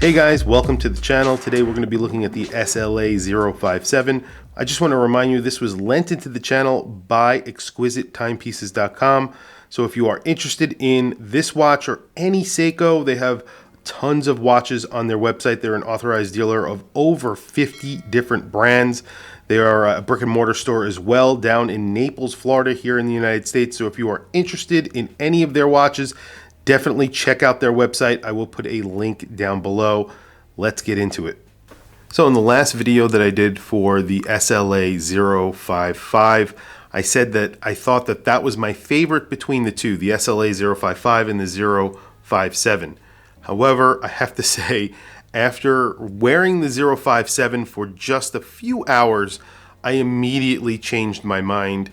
Hey guys, welcome to the channel. Today we're going to be looking at the SLA057. I just want to remind you this was lent into the channel by exquisitetimepieces.com. So if you are interested in this watch or any Seiko, they have tons of watches on their website. They're an authorized dealer of over 50 different brands. They are a brick and mortar store as well down in Naples, Florida here in the United States. So if you are interested in any of their watches, definitely check out their website. I will put a link down below. Let's get into it. So in the last video that I did for the SLA055, I said that I thought that that was my favorite between the two, the SLA055 and the 057. However, I have to say, after wearing the 057 for just a few hours, I immediately changed my mind.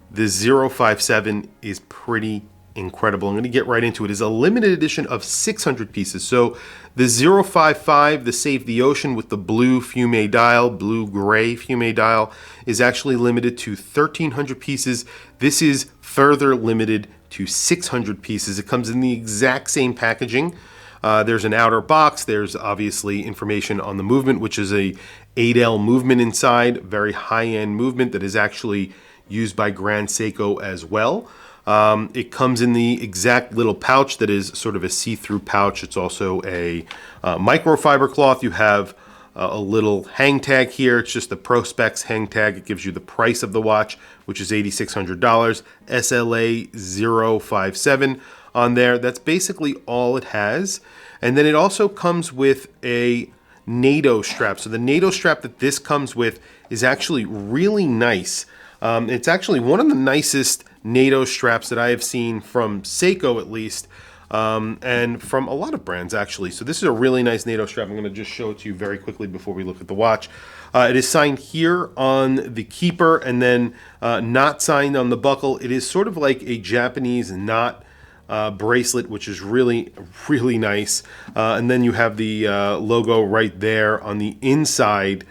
The 057 is pretty incredible. I'm going to get right into it. It's a limited edition of 600 pieces. So the 055, the Save the Ocean with the blue fume dial, blue-gray fume dial, is actually limited to 1,300 pieces. This is further limited to 600 pieces. It comes in the exact same packaging. There's an outer box. There's obviously information on the movement, which is a 8L movement inside, very high-end movement that is actually used by Grand Seiko as well. It comes in the exact little pouch that is sort of a see-through pouch. It's also a microfiber cloth. You have a little hang tag here. It's just the Prospex hang tag. It gives you the price of the watch, which is $8,600. SLA057 on there. That's basically all it has. And then it also comes with a NATO strap. So the NATO strap that this comes with is actually really nice. It's actually one of the nicest NATO straps that I have seen from Seiko, at least, and from a lot of brands actually. So this is a really nice NATO strap. I'm going to just show it to you very quickly before we look at the watch. It is signed here on the keeper and then not signed on the buckle. It is sort of like a Japanese knot bracelet, which is really, really nice. And then you have the logo right there on the inside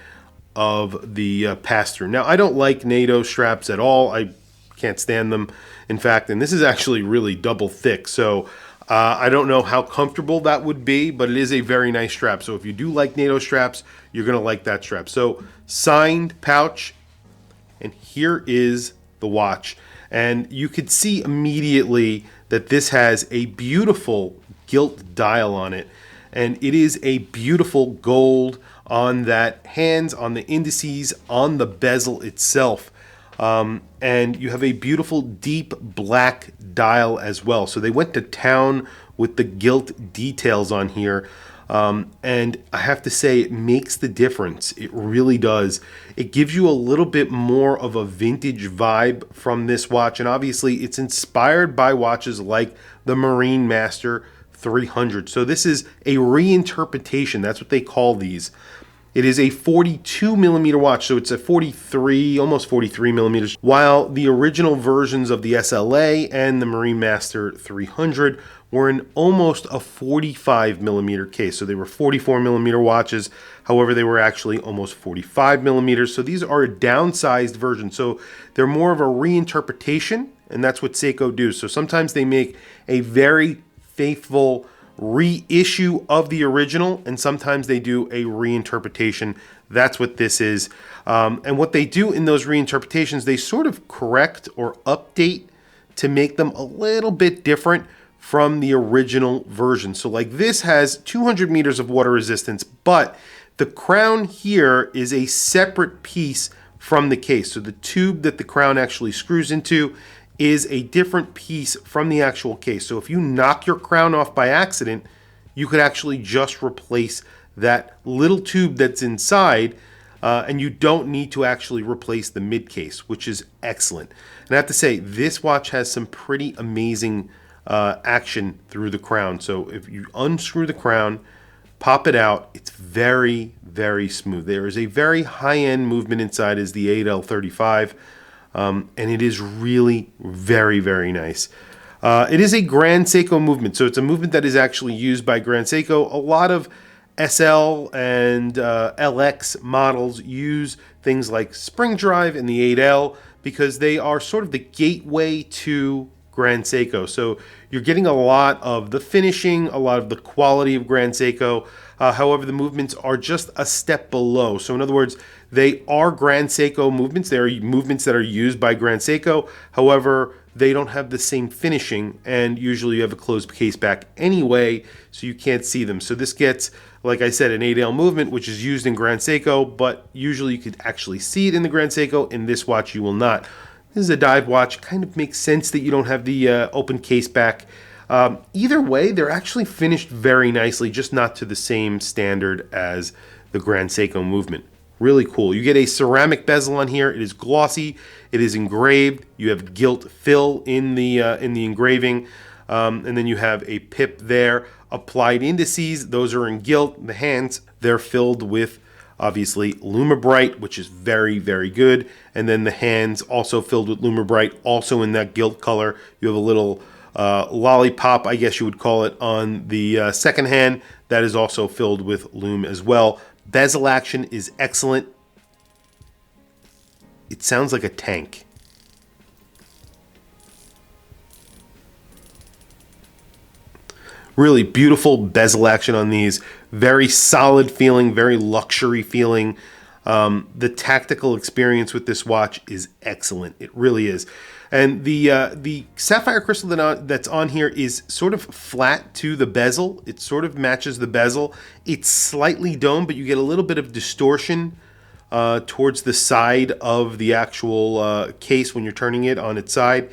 of the pass-through. Now, I don't like NATO straps at all. I can't stand them, in fact, and this is actually really double thick, so I don't know how comfortable that would be, but it is a very nice strap. So if you do like NATO straps, you're going to like that strap. So signed pouch, and here is the watch. And you could see immediately that this has a beautiful gilt dial on it, and it is a beautiful gold on that hands, on the indices, on the bezel itself. And you have a beautiful deep black dial as well. So they went to town with the gilt details on here. And I have to say, it makes the difference. It really does. It gives you a little bit more of a vintage vibe from this watch. And obviously it's inspired by watches like the Marine Master 300. So this is a reinterpretation. That's what they call these. It is a 42 millimeter watch, so it's a 43, almost 43 millimeters, while the original versions of the SLA and the Marine Master 300 were in almost a 45 millimeter case. So they were 44 millimeter watches. However, they were actually almost 45 millimeters. So these are a downsized version. So they're more of a reinterpretation, and that's what Seiko do. So sometimes they make a very faithful reissue of the original, and sometimes they do a reinterpretation. That's what this is. And what they do in those reinterpretations, they sort of correct or update to make them a little bit different from the original version. So like this has 200 meters of water resistance, but the crown here is a separate piece from the case. So the tube that the crown actually screws into is a different piece from the actual case. So if you knock your crown off by accident, you could actually just replace that little tube that's inside, and you don't need to actually replace the mid case, which is excellent. And I have to say, this watch has some pretty amazing action through the crown. So if you unscrew the crown, pop it out, it's very, very smooth. There is a very high-end movement inside, is the 8L35. And it is really very, very nice. It is a Grand Seiko movement, so it's a movement that is actually used by Grand Seiko. A lot of SL and LX models use things like spring drive in the 8L because they are sort of the gateway to Grand Seiko. So you're getting a lot of the finishing, a lot of the quality of Grand Seiko. However, the movements are just a step below. So in other words, they are Grand Seiko movements. They are movements that are used by Grand Seiko. However, they don't have the same finishing, and usually you have a closed case back anyway, so you can't see them. So this gets, like I said, an 8L movement, which is used in Grand Seiko, but usually you could actually see it in the Grand Seiko. In this watch, you will not. This is a dive watch. Kind of makes sense that you don't have the open case back. Either way, they're actually finished very nicely, just not to the same standard as the Grand Seiko movement. Really cool. You get a ceramic bezel on here. It is glossy. It is engraved. You have gilt fill in the engraving, and then you have a pip there. Applied indices, those are in gilt. The hands, they're filled with obviously Lume Bright, which is very, very good. And then the hands also filled with Lume Bright, also in that gilt color. You have a little lollipop, I guess you would call it, on the second hand. That is also filled with Lume as well. Bezel action is excellent. It sounds like a tank. Really beautiful bezel action on these. Very solid feeling, very luxury feeling. The tactical experience with this watch is excellent. It really is. And the sapphire crystal that's on here is sort of flat to the bezel. It sort of matches the bezel. It's slightly domed, but you get a little bit of distortion towards the side of the actual case when you're turning it on its side.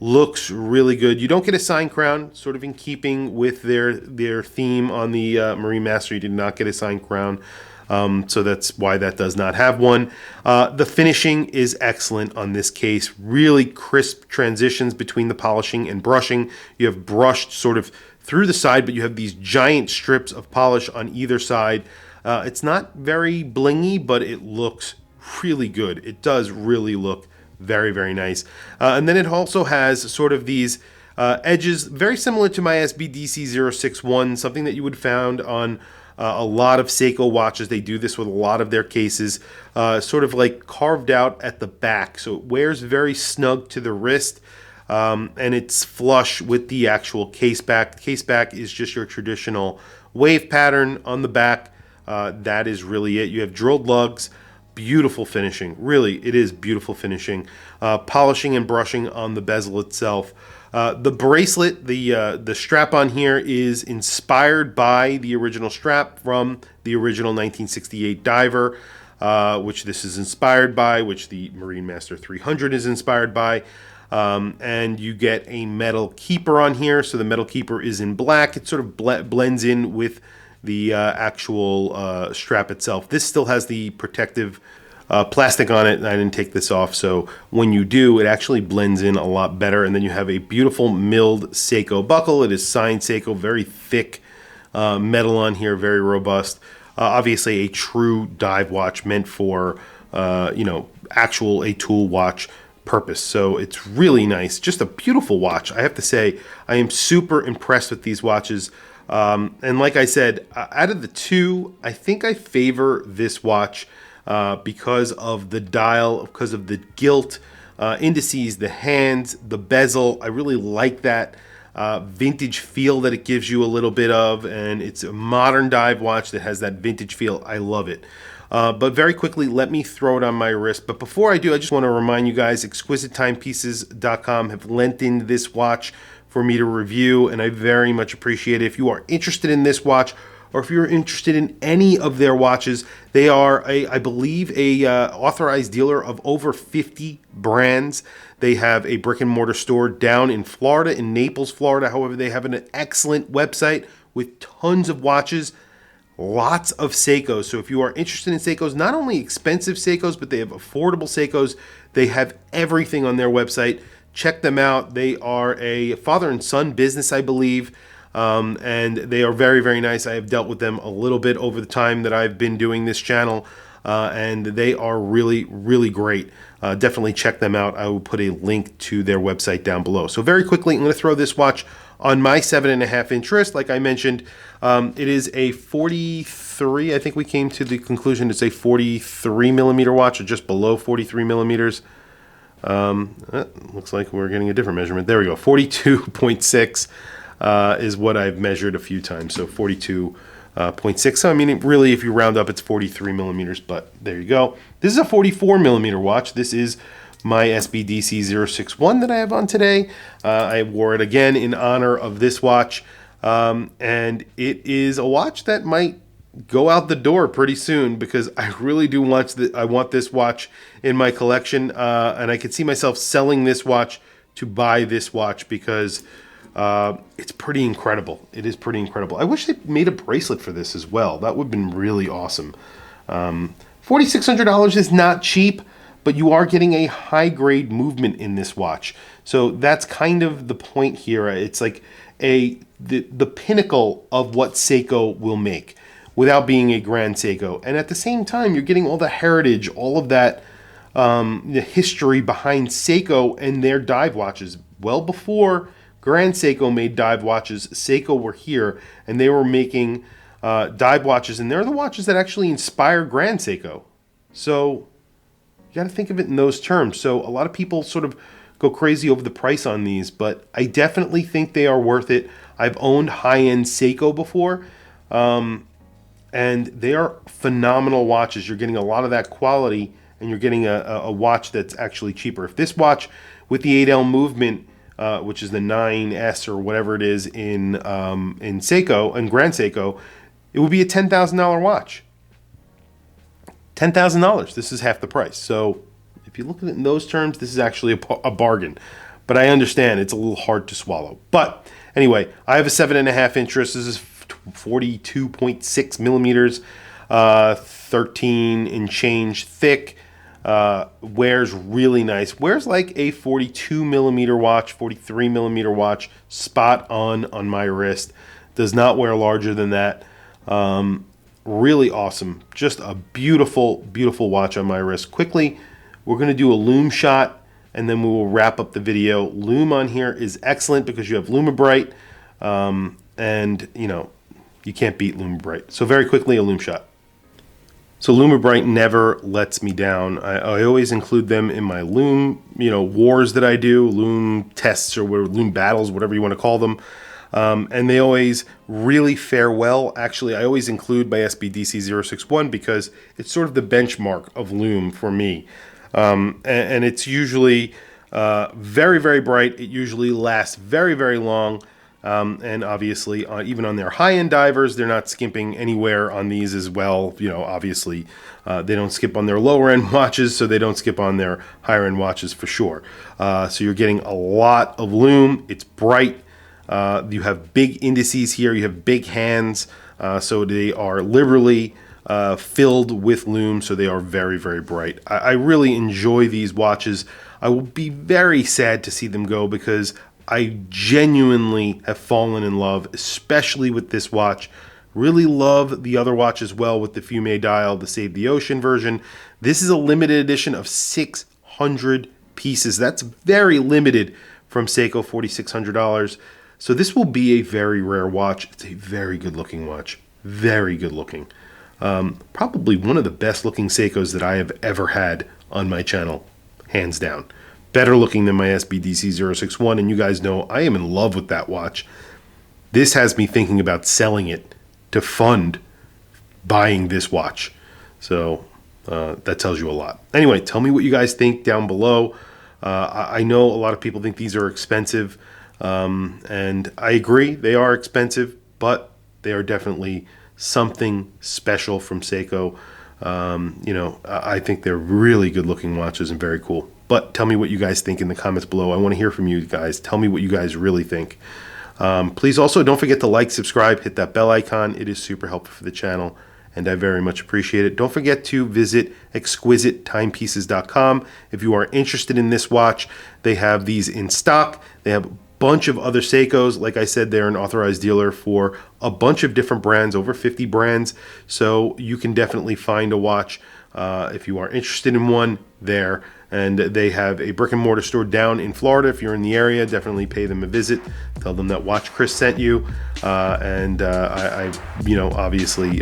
Looks really good. You don't get a sign crown, sort of in keeping with their theme on the Marine Master. You did not get a sign crown. So that's why that does not have one. The finishing is excellent on this case. Really crisp transitions between the polishing and brushing. You have brushed sort of through the side, but you have these giant strips of polish on either side. It's not very blingy, but it looks really good. It does really look very, very nice. And then it also has sort of these edges, very similar to my SBDC061, something that you would found on a lot of Seiko watches. They do this with a lot of their cases, sort of like carved out at the back. So it wears very snug to the wrist, and it's flush with the actual case back. The case back is just your traditional wave pattern on the back. That is really it. You have drilled lugs. Beautiful finishing. Really, it is beautiful finishing. Polishing and brushing on the bezel itself. The bracelet, the strap on here is inspired by the original strap from the original 1968 diver, which this is inspired by, which the Marine Master 300 is inspired by. And you get a metal keeper on here. So the metal keeper is in black. It sort of blends in with the actual strap itself. This still has the protective plastic on it, and I didn't take this off, so when you do, it actually blends in a lot better. And then you have a beautiful milled Seiko buckle. It is signed Seiko, very thick metal on here, very robust. Obviously a true dive watch meant for actual a tool watch purpose. So it's really nice, just a beautiful watch. I have to say, I am super impressed with these watches. And like I said, out of the two, I think I favor this watch because of the dial, because of the gilt indices, the hands, the bezel. I really like that vintage feel that it gives you a little bit of, and it's a modern dive watch that has that vintage feel. I love it. But very quickly, let me throw it on my wrist. But before I do, I just want to remind you guys, ExquisiteTimepieces.com have lent in this watch for me to review, and I very much appreciate it. If you are interested in this watch, or if you're interested in any of their watches, they are, I believe, a authorized dealer of over 50 brands. They have a brick and mortar store down in Florida, in Naples, Florida. However, they have an excellent website with tons of watches, lots of Seikos. So if you are interested in Seikos, not only expensive Seikos, but they have affordable Seikos. They have everything on their website. Check them out. They are a father and son business, I believe. And they are very, very nice. I have dealt with them a little bit over the time that I've been doing this channel, and they are really, really great. Definitely check them out. I will put a link to their website down below. So very quickly, I'm going to throw this watch on my 7.5-inch wrist. Like I mentioned, it is a 43. I think we came to the conclusion it's a 43 millimeter watch, or just below 43 millimeters. Looks like we're getting a different measurement. There we go. 42.6 is what I've measured a few times. So 42.6. So I mean, really, if you round up, it's 43 millimeters. But there you go. This is a 44 millimeter watch. This is my SBDC061 that I have on today. I wore it again in honor of this watch, and it is a watch that might go out the door pretty soon because I really do want I want this watch in my collection, and I could see myself selling this watch to buy this watch because it's pretty incredible. It is pretty incredible. I wish they made a bracelet for this as well. That would have been really awesome. $4,600 is not cheap, but you are getting a high-grade movement in this watch. So that's kind of the point here. It's like the pinnacle of what Seiko will make without being a Grand Seiko. And at the same time, you're getting all the heritage, all of that the history behind Seiko and their dive watches. Well before Grand Seiko made dive watches, Seiko were here, and they were making dive watches, and they're the watches that actually inspire Grand Seiko. So you got to think of it in those terms. So a lot of people sort of go crazy over the price on these, but I definitely think they are worth it. I've owned high-end Seiko before, and they are phenomenal watches. You're getting a lot of that quality, and you're getting a watch that's actually cheaper. If this watch with the 8L movement, which is the 9S or whatever it is in Seiko, and Grand Seiko, it would be a $10,000 watch. $10,000. This is half the price. So if you look at it in those terms, this is actually a bargain. But I understand it's a little hard to swallow. But anyway, I have a 7.5 inch wrist. This is 42.6 millimeters, 13 and change thick. Wears really nice. Wears like a 42 millimeter watch, 43 millimeter watch, spot on my wrist. Does not wear larger than that. Really awesome. Just a beautiful, beautiful watch on my wrist. Quickly, we're going to do a Lume shot, and then we will wrap up the video. Lume on here is excellent because you have Lume Bright, and you know, you can't beat Lume Bright. So very quickly, a Lume shot. So Lume Bright never lets me down. I always include them in my Lume, wars that I do, Lume tests or Lume battles, whatever you want to call them. And they always really fare well. Actually, I always include my SBDC061 because it's sort of the benchmark of Lume for me. And it's usually very, very bright. It usually lasts very, very long. And obviously, even on their high-end divers, they're not skimping anywhere on these as well. Obviously, they don't skip on their lower-end watches, so they don't skip on their higher-end watches for sure. So you're getting a lot of Lume. It's bright. You have big indices here. You have big hands. So they are liberally filled with Lume, so they are very, very bright. I really enjoy these watches. I will be very sad to see them go because I genuinely have fallen in love, especially with this watch. Really love the other watch as well with the Fume dial, the Save the Ocean version. This is a limited edition of 600 pieces. That's very limited from Seiko, $4,600. So this will be a very rare watch. It's a very good looking watch. Very good looking. Probably one of the best looking Seikos that I have ever had on my channel. Hands down. Better looking than my SBDC061, and you guys know I am in love with that watch. This has me thinking about selling it to fund buying this watch. So that tells you a lot. Anyway, tell me what you guys think down below. I know a lot of people think these are expensive, and I agree, they are expensive, but they are definitely something special from Seiko. I think they're really good looking watches and very cool. But tell me what you guys think in the comments below. I want to hear from you guys. Tell me what you guys really think. Please also don't forget to like, subscribe, hit that bell icon. It is super helpful for the channel, and I very much appreciate it. Don't forget to visit exquisitettimepieces.com. If you are interested in this watch, they have these in stock. They have a bunch of other Seikos. Like I said, they're an authorized dealer for a bunch of different brands, over 50 brands. So you can definitely find a watch if you are interested in one there. And they have a brick and mortar store down in Florida. If you're in the area, definitely pay them a visit. Tell them that Watch Chris sent you. I obviously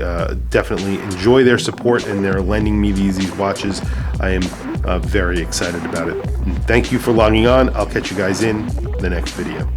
definitely enjoy their support, and they're lending me these watches. I am very excited about it. And thank you for logging on. I'll catch you guys in the next video.